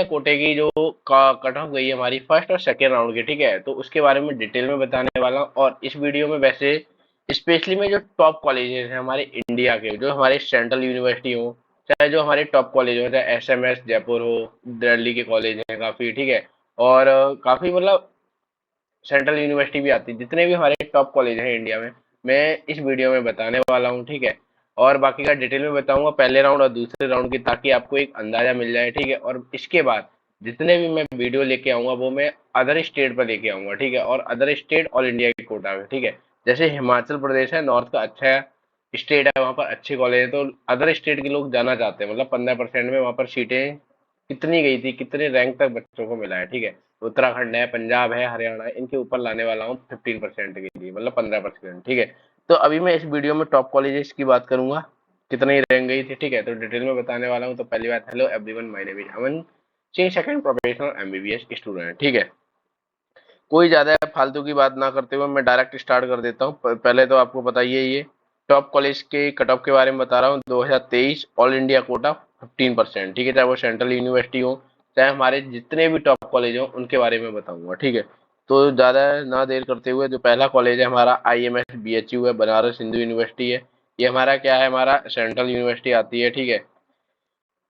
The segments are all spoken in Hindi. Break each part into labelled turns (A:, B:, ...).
A: कोटे की जो कट ऑफ गई है हमारी फर्स्ट और सेकेंड राउंड की, ठीक है, तो उसके बारे में डिटेल में बताने वाला हूँ। और इस वीडियो में वैसे स्पेशली में जो टॉप कॉलेजेस हैं हमारे इंडिया के, जो हमारे सेंट्रल यूनिवर्सिटी हो, चाहे जो हमारे टॉप कॉलेज हो, चाहे एसएमएस जयपुर हो, दिल्ली के कॉलेज हैं काफी, ठीक है, और काफी मतलब सेंट्रल यूनिवर्सिटी भी आती है, जितने भी हमारे टॉप कॉलेज हैं इंडिया में, मैं इस वीडियो में बताने वाला हूँ, ठीक है। और बाकी का डिटेल में बताऊंगा पहले राउंड और दूसरे राउंड की, ताकि आपको एक अंदाजा मिल जाए, ठीक है। और इसके बाद जितने भी मैं वीडियो लेके आऊंगा वो मैं अदर स्टेट पर लेके आऊंगा, ठीक है, और अदर स्टेट ऑल इंडिया के कोटा में, ठीक है। जैसे हिमाचल प्रदेश है, नॉर्थ का अच्छा स्टेट है, वहां पर अच्छे कॉलेज है, तो अदर स्टेट के लोग जाना चाहते हैं, मतलब 15% में वहां पर सीटें कितनी गई थी, कितने रैंक तक बच्चों को मिला है, ठीक है। उत्तराखंड है, पंजाब है, हरियाणा है, इनके ऊपर लाने वाला हूँ 15% के लिए, मतलब 15%, ठीक है। तो अभी मैं इस वीडियो में टॉप कॉलेजेस की बात करूंगा, कितनी रैंक गई थी, ठीक है, तो डिटेल में बताने वाला हूँ। तो पहली बात, hello everyone, my name is Aman Singh, second professional MBBS student, ठीक है। कोई ज्यादा फालतू की बात ना करते हुए मैं डायरेक्ट स्टार्ट कर देता हूँ। पहले तो आपको बताइए, ये टॉप कॉलेज के कट ऑफ के बारे में बता रहा हूँ। 2023 ऑल इंडिया कोटा 15%, ठीक है, चाहे वो सेंट्रल यूनिवर्सिटी हो, चाहे हमारे जितने भी टॉप कॉलेज हो, उनके बारे में बताऊंगा, ठीक है। तो ज्यादा ना देर करते हुए, जो पहला कॉलेज है हमारा IMS BHU है, बनारस हिंदू यूनिवर्सिटी है। ये हमारा क्या है, हमारा सेंट्रल यूनिवर्सिटी आती है, ठीक है।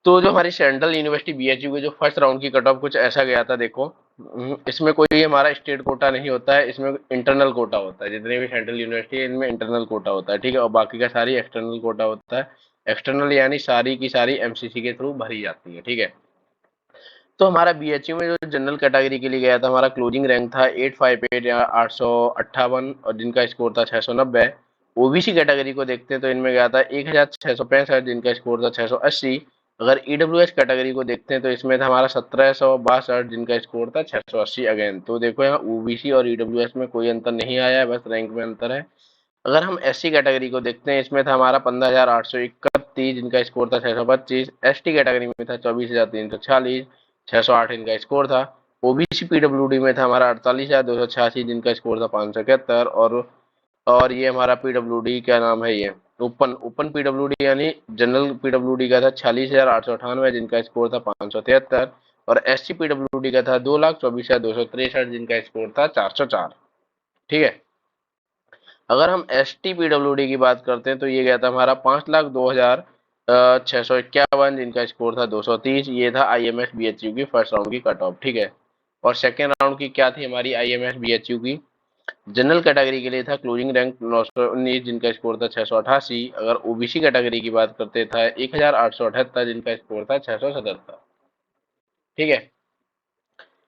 A: तो जो हमारी सेंट्रल यूनिवर्सिटी BHU के जो फर्स्ट राउंड की कट ऑफ कुछ ऐसा गया था, देखो। इसमें कोई हमारा स्टेट कोटा नहीं होता है, इसमें इंटरनल कोटा होता है। जितने भी सेंट्रल यूनिवर्सिटी है इनमें इंटरनल कोटा होता है, ठीक है, और बाकी का सारी एक्सटर्नल कोटा होता है। एक्सटर्नल यानी सारी की सारी MCC के थ्रू भरी जाती है, ठीक है। तो हमारा BHU में जो जनरल कैटेगरी के लिए गया था, हमारा क्लोजिंग रैंक था 858 या 858, और जिनका स्कोर था 690। OBC कैटेगरी को देखते हैं तो इनमें गया था 1665, जिनका स्कोर था 680। अगर EWS कैटेगरी को देखते हैं तो इसमें था हमारा 1762, जिनका स्कोर था 680 अगेन। तो देखो यहाँ OBC और EWS में कोई अंतर नहीं आया है, बस रैंक में अंतर है। अगर हम SC कैटेगरी को देखते हैं, इसमें था हमारा 15,831, जिनका स्कोर था 625। ST कैटेगरी में था 24,346, 608 इनका स्कोर था। OBC PWD में था हमारा 48,286, जिनका स्कोर था 571। और ये हमारा PWD क्या नाम है, ये ओपन ओपन PWD यानी जनरल PWD का था 46,898, जिनका स्कोर था 573। और SC PWD का था 2,24,263, जिनका स्कोर था 404, ठीक है। अगर हम ST PWD की बात करते हैं तो ये गया था हमारा 5,02,651, जिनका स्कोर था 230। ये था IMS BHU की फर्स्ट राउंड की कट ऑफ, ठीक है। और सेकेंड राउंड की क्या थी हमारी IMS BHU की, जनरल कैटेगरी के लिए था क्लोजिंग रैंक 919, जिनका स्कोर था 688। अगर OBC कैटेगरी की बात करते था 1,878, जिनका स्कोर था 677, ठीक है।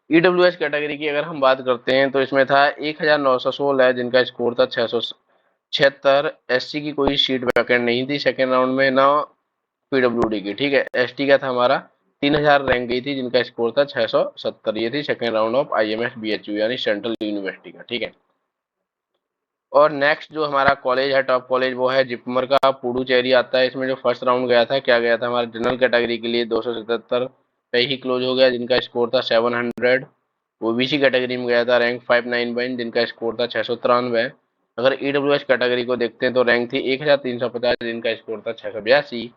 A: EWS कैटेगरी की अगर हम बात करते हैं तो इसमें था 1,916, जिनका स्कोर था 676। SC की कोई सीट वैकेंट नहीं थी सेकेंड राउंड में, ना PWD की, ठीक है। ST का था हमारा 3,000 रैंक गई थी, जिनका स्कोर था 670। ये थी second round of IMS BHU यानी सेंट्रल यूनिवर्सिटी का, ठीक है। और नेक्स्ट जो हमारा कॉलेज है टॉप कॉलेज, वो है जिपमर का पुडुचेरी आता है। इसमें जो फर्स्ट राउंड गया था, क्या गया था, हमारे जनरल कैटेगरी के लिए 277 पे ही क्लोज हो गया, जिनका स्कोर था 700। OBC कैटेगरी में गया था रैंक 591, जिनका स्कोर था 693। अगर EWS कैटेगरी को देखते हैं तो रैंक थी 1,350, जिनका स्कोर था 682।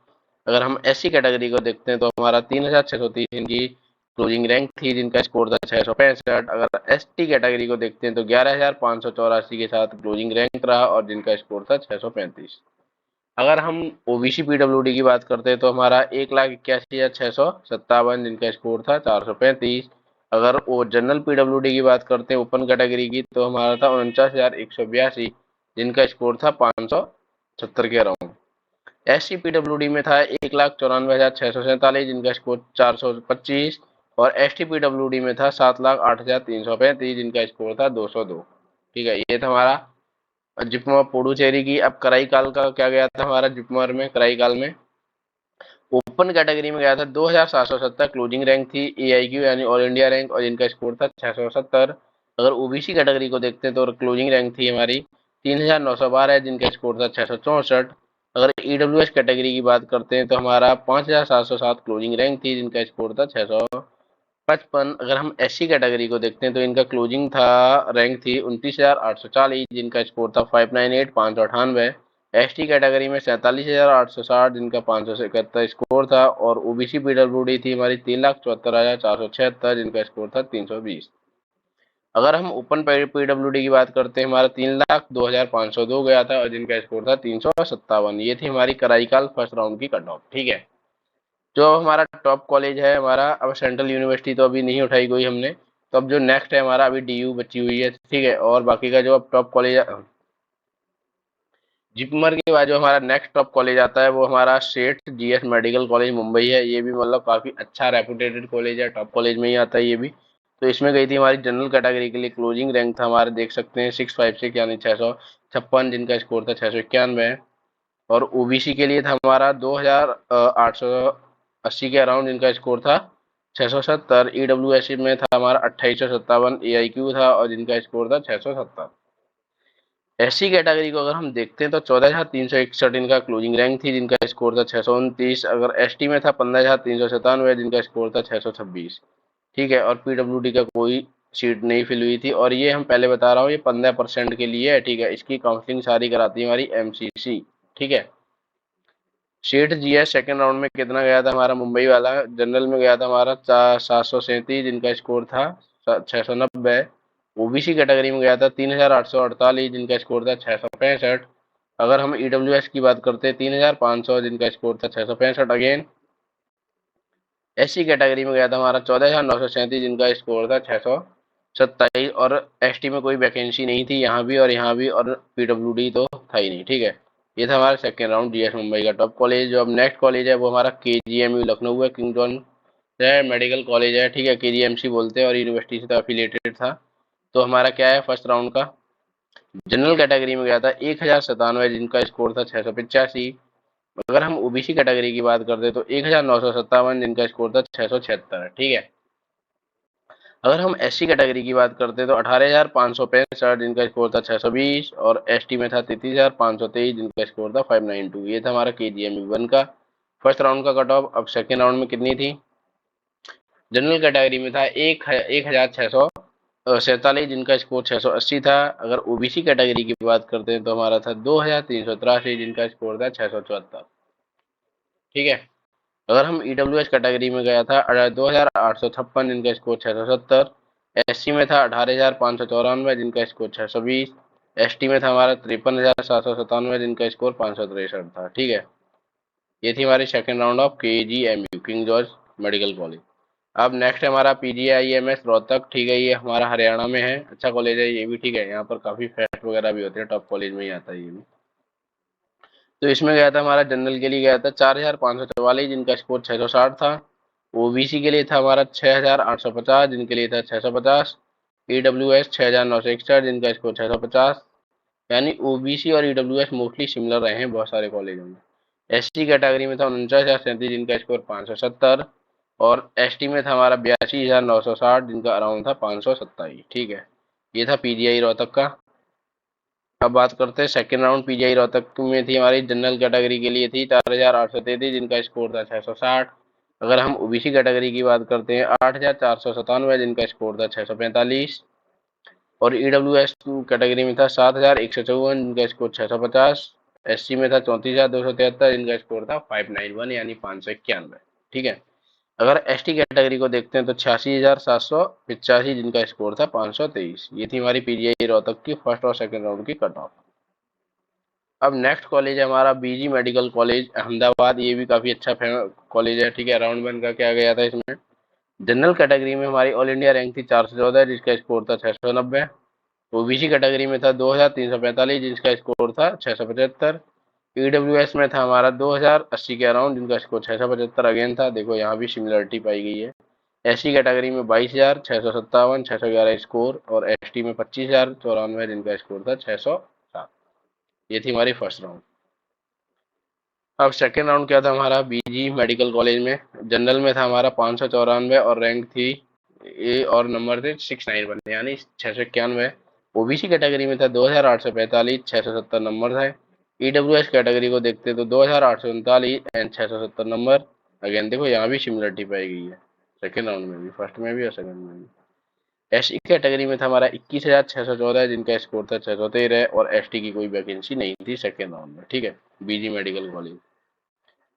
A: अगर हम SC कैटेगरी को देखते हैं तो हमारा 3,630 इनकी क्लोजिंग रैंक थी, जिनका स्कोर था 665। अगर ST कैटेगरी को देखते हैं तो 11,584 के साथ क्लोजिंग रैंक रहा, और जिनका स्कोर था 635। अगर हम OBC PWD की बात करते हैं तो हमारा 1,81,657, जिनका स्कोर था 435। अगर वो जनरल PWD की बात करते हैं ओपन कैटेगरी की, तो हमारा था 49,182, जिनका स्कोर था 570 के अराउंड। SC PWD में था 1,94,647, जिनका स्कोर 425। और ST PWD में था 7,08,335, जिनका स्कोर था 202, ठीक है। ये था हमारा जिप्मर पुडुचेरी की। अब कराईकाल का क्या गया था हमारा जिप्मर में, कराईकाल में ओपन कैटेगरी में गया था 2,770, क्लोजिंग रैंक थी AIQ यानी ऑल इंडिया रैंक, और जिनका स्कोर था 670। अगर OBC कैटेगरी को देखते हैं तो क्लोजिंग रैंक थी हमारी 3,912, जिनका स्कोर था 664। अगर EWS कैटेगरी की बात करते हैं तो हमारा 5,707 क्लोजिंग रैंक थी, जिनका स्कोर था 655। अगर हम SC कैटेगरी को देखते हैं तो इनका क्लोजिंग था रैंक थी 29,840, जिनका स्कोर था 598, 598। एसटी कैटेगरी में 47,860 जिनका 571 स्कोर था, और ओबीसी पीडब्ल्यूडी थी हमारी 3,74,476 जिनका स्कोर था 320। अगर हम ओपन पीडब्ल्यूडी की बात करते हैं, हमारा 3,02,502 गया था और जिनका स्कोर था 357। ये थी हमारी कराईकाल फर्स्ट राउंड की कट ऑफ। ठीक है, जो हमारा टॉप कॉलेज है हमारा, अब सेंट्रल यूनिवर्सिटी तो अभी नहीं उठाई कोई हमने, तो अब जो नेक्स्ट है हमारा, अभी डीयू बची हुई है। ठीक है, और बाकी का जो अब टॉप कॉलेज, जिपमर के बाद जो हमारा नेक्स्ट टॉप कॉलेज आता है वो हमारा सेठ जीएस मेडिकल कॉलेज मुंबई है। ये भी मतलब काफी अच्छा रेपुटेटेड कॉलेज है, टॉप कॉलेज में ही आता है ये भी। तो इसमें गई थी हमारी जनरल कैटेगरी के लिए, क्लोजिंग रैंक था हमारे, देख सकते हैं 656 यानी 656 जिनका स्कोर था 691। और ओबीसी के लिए था हमारा 2,880 के अराउंड जिनका स्कोर था 670। ईडब्ल्यूएस में था हमारा 2857 एआईक्यू था और जिनका स्कोर था 670। एससी कैटेगरी को अगर हम देखते हैं तो 14,361 इनका क्लोजिंग रैंक थी जिनका स्कोर था 629। अगर एसटी में था 15,397 जिनका स्कोर था 626। ठीक है, और पीडब्ल्यूडी का कोई सीट नहीं फिल हुई थी, और ये हम पहले बता रहा हूँ ये 15% के लिए है। ठीक है, इसकी काउंसलिंग सारी कराती है हमारी एमसीसी। ठीक है, सेठ जीएस सेकंड राउंड में कितना गया था हमारा मुंबई वाला, जनरल में गया था हमारा 737 जिनका स्कोर था 690। ओबीसी कैटेगरी में गया था 3,848 जिनका स्कोर था 665। अगर हम ईडब्ल्यूएस की बात करते हैं 3,500 जिनका स्कोर था 665 अगेन। एससी कैटेगरी में गया था हमारा 14,937 जिनका स्कोर था 627। और एसटी में कोई वैकेंसी नहीं थी यहाँ भी और यहाँ भी, और पीडब्ल्यूडी तो था ही नहीं। ठीक है, ये था हमारा सेकेंड राउंड जीएस मुंबई का टॉप कॉलेज। जो अब नेक्स्ट कॉलेज है वो हमारा केजीएमयू लखनऊ है, किंग जॉन है मेडिकल कॉलेज है। ठीक है, केजीएमसी बोलते हैं और यूनिवर्सिटी से तो एफिलेटेड था। तो हमारा क्या है फर्स्ट राउंड का, जनरल कैटेगरी में गया था 1,097 जिनका स्कोर था 685। अगर हम ओबीसी कैटेगरी की बात करते तो 1,957 जिनका स्कोर था 676। ठीक है, अगर हम एससी कैटेगरी की बात करते तो 18,565 जिनका स्कोर था 620, और एसटी में था 33,523 जिनका स्कोर था 592। ये था हमारा केजीएमयू वन का फर्स्ट राउंड का कट ऑफ। अब सेकेंड राउंड में कितनी थी, जनरल कैटेगरी में था 1,647 जिनका स्कोर 680 था। अगर ओबीसी कैटेगरी की बात करते हैं तो हमारा था 2,383 जिनका स्कोर था 674। ठीक है, अगर हम ईडब्ल्यूएस कैटेगरी में गया था 2,856 जिनका स्कोर 670। एससी में था 18,594 जिनका स्कोर 620। एसटी में था हमारा 53,797 जिनका स्कोर 563 था। ठीक है, ये थी हमारी second round of KGMU king George medical college. अब नेक्स्ट है हमारा पीजीआईएमएस रोहतक। ठीक है, ये हमारा हरियाणा में है, अच्छा कॉलेज है ये भी। ठीक है, यहाँ पर काफी फेस्ट वगैरह भी होते हैं, टॉप कॉलेज में ही आता है ये भी। तो इसमें गया था हमारा जनरल के लिए गया था 4,544 जिनका स्कोर 660 था। ओबीसी के लिए था हमारा 6,850 जिनके लिए था 650। ईडब्ल्यूएस 6,961 जिनका स्कोर 650। यानी ओबीसी और ईडब्ल्यूएस मोस्टली सिमिलर रहे हैं बहुत सारे कॉलेजों में। एसटी कैटेगरी में था 49,037 जिनका स्कोर 570। और एसटी में था हमारा 82,960 जिनका अराउंड था 527। ठीक है, ये था पीजीआई रोहतक का। अब बात करते हैं सेकेंड राउंड पीजीआई रोहतक में थी हमारी जनरल कैटेगरी के लिए थी 4,833 जिनका स्कोर था 660। अगर हम ओबीसी कैटेगरी की बात करते हैं 8,497 जिनका स्कोर था 645। और ईडब्ल्यूएस कैटेगरी में था 7,154 जिनका स्कोर 650। एससी में था 34,273 जिनका स्कोर था 591 यानी 591। ठीक है, अगर एसटी कैटेगरी को देखते हैं तो 86,785 जिनका स्कोर था 523। ये थी हमारी पीजीआई रोहतक की फर्स्ट और सेकंड राउंड की कट ऑफ। अब नेक्स्ट कॉलेज है हमारा बीजी मेडिकल कॉलेज अहमदाबाद। ये भी काफी अच्छा कॉलेज है। ठीक है, राउंड वन का क्या गया था इसमें, जनरल कैटेगरी में हमारी ऑल इंडिया रैंक थी 414 जिसका स्कोर था 690। ओबीसी कैटेगरी में था 2,345 जिसका स्कोर था 675। ईडब्ल्यूएस में था हमारा 2,080 के अराउंड जिनका स्कोर 675 अगेन था। देखो यहाँ भी सिमिलरिटी पाई गई है। एससी कैटेगरी में 22,657 611 स्कोर, और एसटी में 25,094 जिनका स्कोर था 607। ये थी हमारी फर्स्ट राउंड। अब सेकेंड राउंड क्या था हमारा बीजी मेडिकल कॉलेज में, जनरल में था हमारा 594 और रैंक थी ए और नंबर थे 691 यानी 691। ओबीसी कैटेगरी में था 2,845 670 नंबर था। ईडब्ल्यूएस कैटेगरी को देखते तो 2,839 एंड 670 नंबर। अगेन देखो यहाँ भी सिमिलरिटी पाई गई है, सेकेंड राउंड में भी, फर्स्ट में भी और सेकेंड में भी। एससी कैटेगरी में था हमारा 21,614 जिनका स्कोर था 613 और एसटी की कोई वैकेंसी नहीं थी सेकेंड राउंड में, ठीक है। बीजी मेडिकल कॉलेज।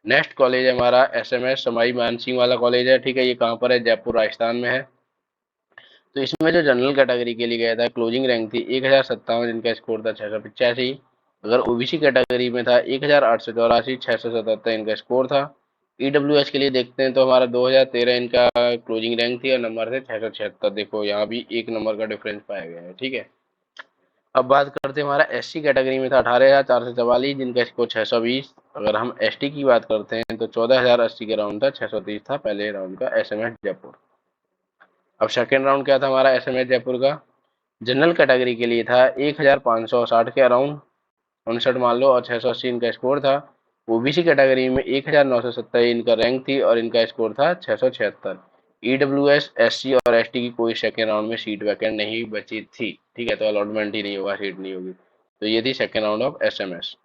A: नेक्स्ट कॉलेज है हमारा एसएमएस समाई मान सिंह वाला कॉलेज है, ठीक है। ये कहाँ पर है? जयपुर राजस्थान में है। तो इसमें जो जनरल कैटेगरी के लिए गया था क्लोजिंग रैंक थी 1057 जिनका स्कोर था 685। अगर ओबीसी कैटेगरी में था 1884 677 इनका स्कोर था। ईडब्ल्यूएस के लिए देखते हैं तो हमारा 2013 इनका क्लोजिंग रैंक थी और नंबर थे 676। देखो यहाँ भी एक नंबर का डिफरेंस पाया गया है, ठीक है। अब बात करते हैं हमारा एससी कैटेगरी में था 18,444 जिनका स्कोर 620। अगर हम एसटी की बात करते हैं तो 14,080 के राउंड था, 630 था पहले राउंड का एसएमएस जयपुर। अब सेकेंड राउंड क्या था हमारा एसएमएस जयपुर का? जनरल कैटेगरी के लिए था 1,560 के अराउंड 59 मान लो और 680 इनका स्कोर था। ओबीसी कैटेगरी में 1,970 इनका रैंक थी और इनका स्कोर था 676। ईडब्ल्यूएस एससी और एसटी की कोई सेकेंड राउंड में सीट वैकेंट नहीं बची थी, ठीक है। तो अलॉटमेंट ही नहीं होगा, सीट नहीं होगी। तो ये थी सेकेंड राउंड ऑफ एसएमएस।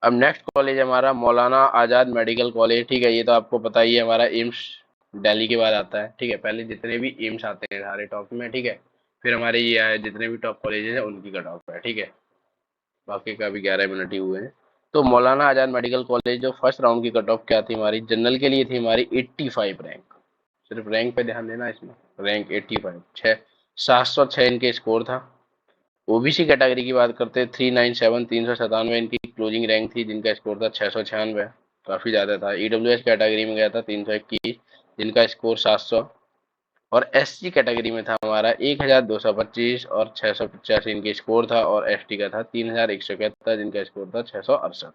A: अब नेक्स्ट कॉलेज हमारा मौलाना आजाद मेडिकल कॉलेज, ठीक है। ये तो आपको पता ही है, हमारा एम्स दिल्ली के बाद आता है, ठीक है। पहले जितने भी एम्स आते हैं सारे टॉप में, ठीक है। फिर हमारे ये आए जितने भी टॉप कॉलेजेस हैं उनकी कट ऑफ है, ठीक है। बाकी का भी 11 मिनट ही हुए हैं। तो मौलाना आजाद मेडिकल कॉलेज जो फर्स्ट राउंड की कट ऑफ क्या थी हमारी जनरल के लिए थी हमारी 85 रैंक। सिर्फ रैंक पे ध्यान देना इसमें, रैंक 85 706 इनके स्कोर था। ओबीसी कैटेगरी की बात करते हैं 397 397 इनकी क्लोजिंग रैंक थी जिनका स्कोर था 696, काफी ज्यादा था। ईडब्ल्यूएस कैटेगरी में गया था 321 जिनका स्कोर 700 और एससी कैटेगरी में था हमारा 1,225 और 685 इनके स्कोर था और एसटी का था 3,171 जिनका स्कोर था 668।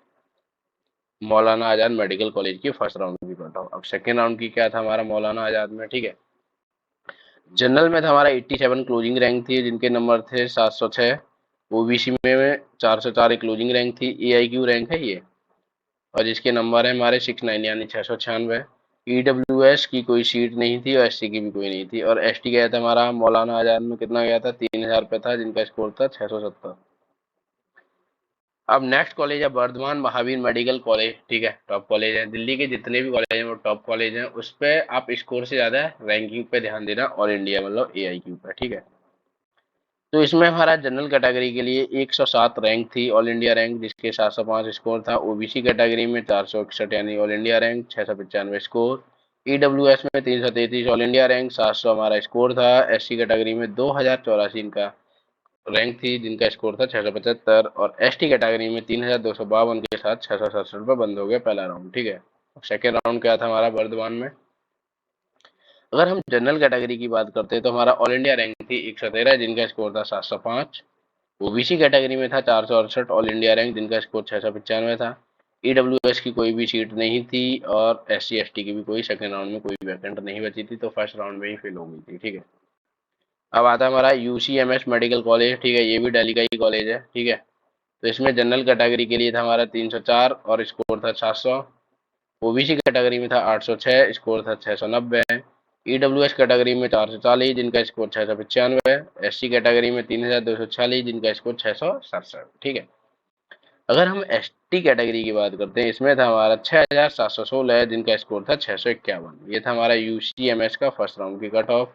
A: मौलाना आजाद मेडिकल कॉलेज की फर्स्ट राउंड की कट ऑफ। अब सेकेंड राउंड की क्या था हमारा मौलाना आजाद में, ठीक है। जनरल में था हमारा 87 क्लोजिंग रैंक थी जिनके नंबर थे 706। ओबीसी में 404 क्लोजिंग रैंक थी, एआईक्यू रैंक है ये, और जिसके नंबर है हमारे 69 यानी 696। ईडब्ल्यूएस की कोई सीट नहीं थी और एससी की भी कोई नहीं थी और एसटी गया था हमारा मौलाना आजाद में कितना गया था 3,000 पे था जिनका स्कोर था 670। अब नेक्स्ट कॉलेज है वर्धमान महावीर मेडिकल कॉलेज, ठीक है। टॉप कॉलेज है दिल्ली के, जितने भी कॉलेज हैं वो टॉप कॉलेज हैं। उस पे आप स्कोर से ज्यादा रैंकिंग पे ध्यान देना, ऑल इंडिया मतलब एआईक्यू पे, ठीक है। तो इसमें हमारा जनरल कैटेगरी के लिए 107 रैंक थी ऑल इंडिया रैंक जिसके 705 स्कोर था। ओबीसी कैटेगरी में 461 यानी all India rank 695 score. EWS में 333 ऑल इंडिया रैंक 700 हमारा स्कोर था। एससी कैटेगरी में 2084 इनका रैंक थी जिनका स्कोर था 675 और एसटी कैटेगरी में 3,252 के साथ 667 पर बंद हो गया पहला राउंड, ठीक है। सेकेंड राउंड क्या था हमारा वर्धमान में? अगर हम जनरल कैटेगरी की बात करते हैं तो हमारा ऑल इंडिया रैंक थी 113 जिनका स्कोर था 705। ओबीसी कैटेगरी में था 468 ऑल इंडिया रैंक जिनका स्कोर 695 था। ईडब्ल्यूएस की कोई भी सीट नहीं थी और एससी एसटी की भी कोई सेकंड राउंड में कोई वैकेंट नहीं बची थी, तो फर्स्ट राउंड में ही फिल हो गई थी, ठीक है। अब आता है हमारा यूसीएमएस मेडिकल कॉलेज, ठीक है। ये भी दिल्ली का ही कॉलेज है, ठीक है। तो इसमें जनरल कैटेगरी के लिए था हमारा 304 और स्कोर था 700। ओबीसी कैटेगरी में था 806 स्कोर था 690। ईडब्ल्यूएस कैटेगरी में 440 जिनका स्कोर 695। एससी कैटेगरी में 3,246 जिनका स्कोर 667, ठीक है। अगर हम एसटी कैटेगरी की बात करते हैं इसमें था हमारा 6,716 जिनका स्कोर था 651। ये था हमारा यूसीएमएस का फर्स्ट राउंड की कट ऑफ।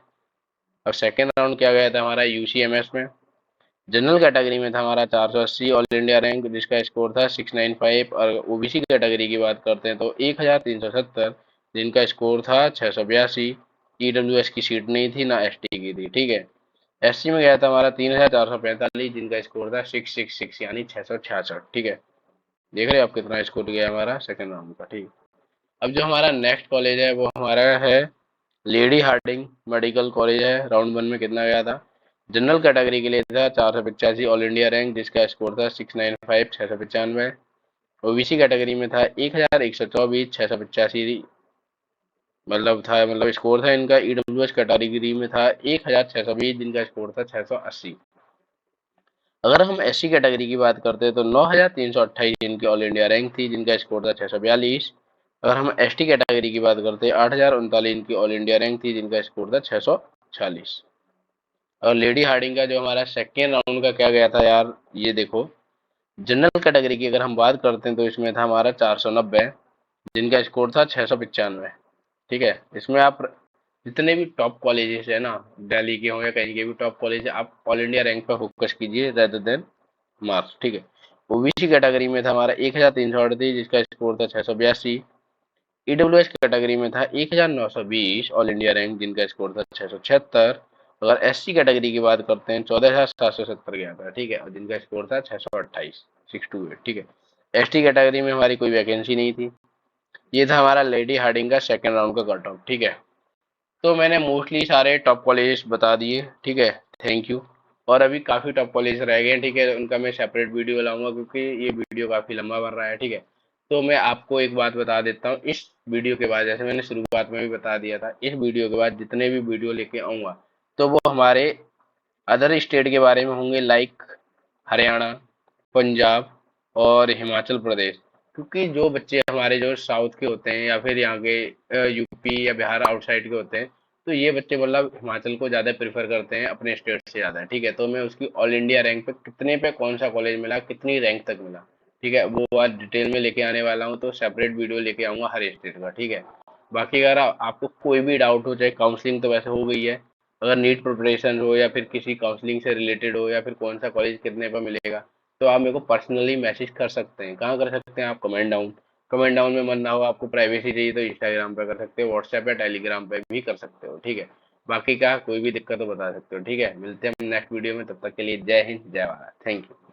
A: अब सेकेंड राउंड क्या गया था हमारा यूसीएमएस में? जनरल कैटेगरी में था हमारा 480 ऑल इंडिया रैंक जिसका स्कोर था 695 और ओबीसी कैटेगरी की बात करते हैं तो 1,370 जिनका स्कोर था 682। ईडब्ल्यूएस की सीट नहीं थी ना एसटी की थी, ठीक है। एससी में गया था हमारा 3,445 जिनका स्कोर था 666 यानी 666, ठीक है। देख रहे हो आप कितना स्कोर गया हमारा सेकंड राउंड का, ठीक। अब जो हमारा नेक्स्ट कॉलेज है वो हमारा है लेडी हार्डिंग मेडिकल कॉलेज है। राउंड वन में कितना गया था? जनरल कैटेगरी के लिए था 485 ऑल इंडिया रैंक जिसका स्कोर था 695 695। ओबीसी कैटेगरी में था 1,124 685 मतलब था, मतलब स्कोर था इनका। ईडब्ल्यूएस कैटेगरी में था 1,620 जिनका स्कोर था 680। अगर हम एससी कैटेगरी की बात करते हैं तो 9,328 इनकी ऑल इंडिया रैंक थी जिनका स्कोर था 642। अगर हम एसटी कैटेगरी की बात करते हैं 8,039 इनकी ऑल इंडिया रैंक थी जिनका स्कोर था 646। और लेडी हार्डिंग का जो हमारा सेकेंड राउंड का क्या गया था यार, ये देखो। जनरल कैटेगरी की अगर हम बात करते हैं तो इसमें था हमारा 490 जिनका स्कोर था 695, ठीक है। इसमें आप जितने भी टॉप कॉलेजेस है ना, दिल्ली के हो या कहीं के भी टॉप कॉलेज है, आप ऑल इंडिया रैंक पर फोकस कीजिए रेदर देन मार्क्स, ठीक है। ओबीसी कैटेगरी में था हमारा 1338, जिसका स्कोर था 682। ईडब्ल्यूएस कैटेगरी में था 1920 ऑल इंडिया रैंक, जिनका स्कोर था 676। अगर एससी कैटेगरी की बात करते हैं 14,770 गया था, ठीक है, और जिनका स्कोर था 628, 628, ठीक है। एसटी कैटेगरी में हमारी कोई वैकेंसी नहीं थी। ये था हमारा लेडी हार्डिंग का सेकेंड राउंड का कट ऑफ, ठीक है। तो मैंने मोस्टली सारे टॉप कॉलेजेस बता दिए, ठीक है। Thank you. और अभी काफ़ी टॉप कॉलेज रह गए हैं, ठीक है, उनका मैं सेपरेट वीडियो लाऊंगा क्योंकि ये वीडियो काफ़ी लंबा बन रहा है, ठीक है। तो मैं आपको एक बात बता देता हूँ, इस वीडियो के बाद, जैसे मैंने शुरुआत में भी बता दिया था, इस वीडियो के बाद जितने भी वीडियो लेके आऊँगा तो वो हमारे अदर स्टेट के बारे में होंगे, लाइक हरियाणा, पंजाब और हिमाचल प्रदेश। क्योंकि जो बच्चे हमारे जो साउथ के होते हैं या फिर यहाँ के यूपी या बिहार आउटसाइड के होते हैं, तो ये बच्चे मतलब हिमाचल को ज़्यादा प्रेफर करते हैं अपने स्टेट से ज़्यादा, ठीक है। तो मैं उसकी ऑल इंडिया रैंक पे कितने पे कौन सा कॉलेज मिला, कितनी रैंक तक मिला, ठीक है, वो आज डिटेल में लेके आने वाला हूँ। तो सेपरेट वीडियो लेके आऊँगा हर स्टेट का, ठीक है। बाकी अगर आपको कोई भी डाउट हो, चाहे काउंसलिंग तो वैसे हो गई है, अगर नीट प्रिपरेशन हो या फिर किसी काउंसलिंग से रिलेटेड हो या फिर कौन सा कॉलेज कितने पर मिलेगा, तो आप मेरे को पर्सनली मैसेज कर सकते हैं। कहाँ कर सकते हैं आप? कमेंट डाउन में मन ना हो, आपको प्राइवेसी चाहिए तो इंस्टाग्राम पे कर सकते हो, व्हाट्सएप या टेलीग्राम पे भी कर सकते हो, ठीक है। बाकी का कोई भी दिक्कत हो बता सकते हो, ठीक है। मिलते हैं नेक्स्ट वीडियो में, तब तक के लिए जय हिंद, जय भारत, थैंक यू।